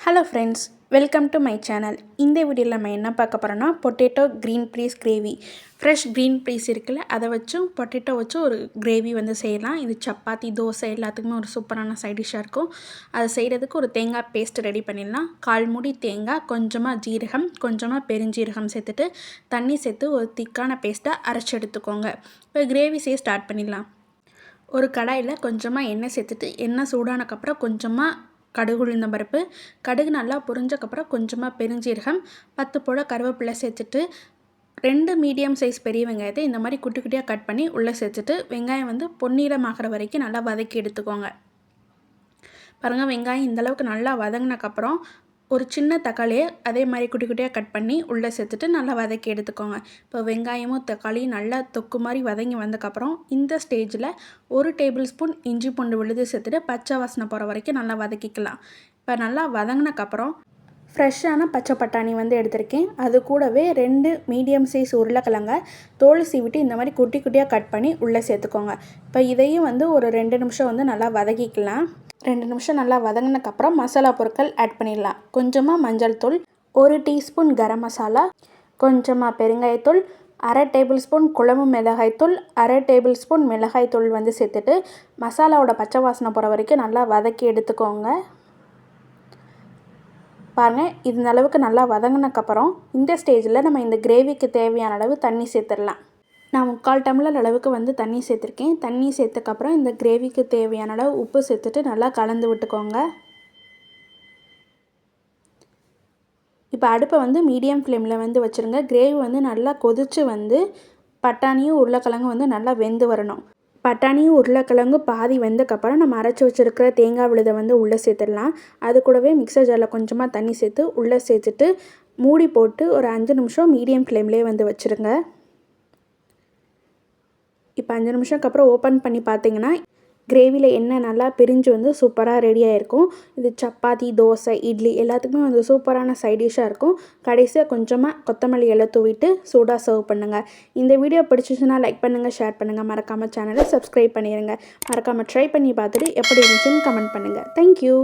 Hello friends, welcome to my channel. இந்த வீடியோவில் நம்ம என்ன பார்க்க போகிறோன்னா potato green peas gravy. Fresh green peas இருக்குல்ல, அதை வச்சும் பொட்டேட்டோ வச்சு ஒரு கிரேவி வந்து செய்யலாம். இது சப்பாத்தி, தோசை எல்லாத்துக்குமே ஒரு சூப்பரான சைட் டிஷ்ஷாக இருக்கும். அதை செய்கிறதுக்கு ஒரு தேங்காய் பேஸ்ட் ரெடி பண்ணிடலாம். 1/4 மூடி தேங்காய், கொஞ்சமாக ஜீரகம், கொஞ்சமாக பெருஞ்சீரகம் சேர்த்துட்டு தண்ணி சேர்த்து ஒரு திக்கான பேஸ்ட்டை அரைச்சி எடுத்துக்கோங்க. இப்போ கிரேவி செய்ய ஸ்டார்ட் பண்ணிடலாம். ஒரு கடாயில் கொஞ்சமாக எண்ணெய் சேர்த்துட்டு எண்ணெய் சூடானக்கப்புறம் கொஞ்சமாக கடுகு உளுந்தம் பருப்பு, கடுகு நல்லா பொரிஞ்சக்கப்புறம் கொஞ்சமாக பெருஞ்சீரகம், 10 போல கருவேப்பிலை சேர்த்துட்டு 2 மீடியம் சைஸ் பெரிய வெங்காயத்தை இந்த மாதிரி குட்டி குட்டியாக கட் பண்ணி உள்ளே சேர்த்துட்டு வெங்காயம் வந்து பொன்னிறமாகிற வரைக்கும் நல்லா வதக்கி எடுத்துக்கோங்க. பாருங்கள், வெங்காயம் இந்தளவுக்கு நல்லா வதங்கினக்கப்புறம் ஒரு சின்ன தக்காளியை அதே மாதிரி குட்டி குட்டியாக கட் பண்ணி உள்ளே சேர்த்துட்டு நல்லா வதக்கி எடுத்துக்கோங்க. இப்போ வெங்காயமும் தக்காளியும் நல்லா தொக்கு மாதிரி வதங்கி வந்தக்கப்புறம் இந்த ஸ்டேஜில் 1 டேபிள் ஸ்பூன் இஞ்சி பூண்டு விழுது சேர்த்துட்டு பச்சை வாசனை போகிற வரைக்கும் நல்லா வதக்கிக்கலாம். இப்போ நல்லா வதங்கினக்கப்புறம் ஃப்ரெஷ்ஷான பச்சை பட்டாணி வந்து எடுத்திருக்கேன். அது கூடவே 2 மீடியம் சைஸ் உருளைக்கிழங்க தோல் சீவிட்டு இந்த மாதிரி குட்டி குட்டியாக கட் பண்ணி உள்ளே சேர்த்துக்கோங்க. இப்போ இதையும் வந்து ஒரு 2 நிமிஷம் வந்து நல்லா வதக்கிக்கலாம். 2 நிமிஷம் நல்லா வதங்கினக்கப்புறம் மசாலா பொருட்கள் ஆட் பண்ணிடலாம். கொஞ்சமாக மஞ்சள் தூள், 1 டீஸ்பூன் கரம் மசாலா, கொஞ்சமாக பெருங்காயத்தூள், 1/2 டேபிள் ஸ்பூன் குழம்பு மிளகாய்த்தூள், 1/2 டேபிள் ஸ்பூன் மிளகாய்த்தூள் வந்து சேர்த்துட்டு மசாலாவோட பச்சை வாசனை போகிற வரைக்கும் நல்லா வதக்கி எடுத்துக்கோங்க. பாருங்கள், இந்த அளவுக்கு நல்லா வதங்கினக்கப்புறம் இந்த ஸ்டேஜில் நம்ம இந்த கிரேவிக்கு தேவையான அளவு தண்ணி சேர்த்துடலாம். நான் 3/4 டம்ளர் அளவுக்கு வந்து தண்ணி சேர்த்துருக்கேன். தண்ணி சேர்த்துக்கப்புறம் இந்த கிரேவிக்கு தேவையான அளவு உப்பு சேர்த்துட்டு நல்லா கலந்து விட்டுக்கோங்க. இப்போ அடுப்பை வந்து மீடியம் ஃப்ளேமில் வந்து வச்சுருங்க. கிரேவி வந்து நல்லா கொதித்து வந்து பட்டாணியும் உருளைக்கிழங்கும் வந்து நல்லா வெந்து வரணும். பட்டாணியும் உருளைக்கிழங்கும் பாதி வெந்தக்கப்புறம் நம்ம அரைச்சி வச்சுருக்கிற தேங்காய் விழுதை வந்து உள்ளே சேர்த்துடலாம். அது கூடவே மிக்சர் ஜாரில் கொஞ்சமாக தண்ணி சேர்த்து உள்ளே சேர்த்துட்டு மூடி போட்டு ஒரு 5 நிமிஷம் மீடியம் ஃப்ளேம்லேயே வந்து வச்சுருங்க. இப்போ 5 நிமிஷத்துக்கு அப்புறம் ஓப்பன் பண்ணி பார்த்தீங்கன்னா கிரேவியில் எண்ணெய் நல்லா பிரிஞ்சு வந்து சூப்பராக ரெடியாக இருக்கும். இது சப்பாத்தி, தோசை, இட்லி எல்லாத்துக்குமே வந்து சூப்பரான சைட் டிஷ்ஷாக இருக்கும். கடைசியாக கொஞ்சமாக கொத்தமல்லி இலை தூவிட்டு சூடாக சர்வ் பண்ணுங்கள். இந்த வீடியோ பிடிச்சிச்சுன்னா லைக் பண்ணுங்கள், ஷேர் பண்ணுங்கள், மறக்காமல் சேனலை சப்ஸ்கிரைப் பண்ணிடுங்க. மறக்காமல் ட்ரை பண்ணி பார்த்துட்டு எப்படி இருந்துச்சுன்னு கமெண்ட் பண்ணுங்கள். தேங்க்யூ.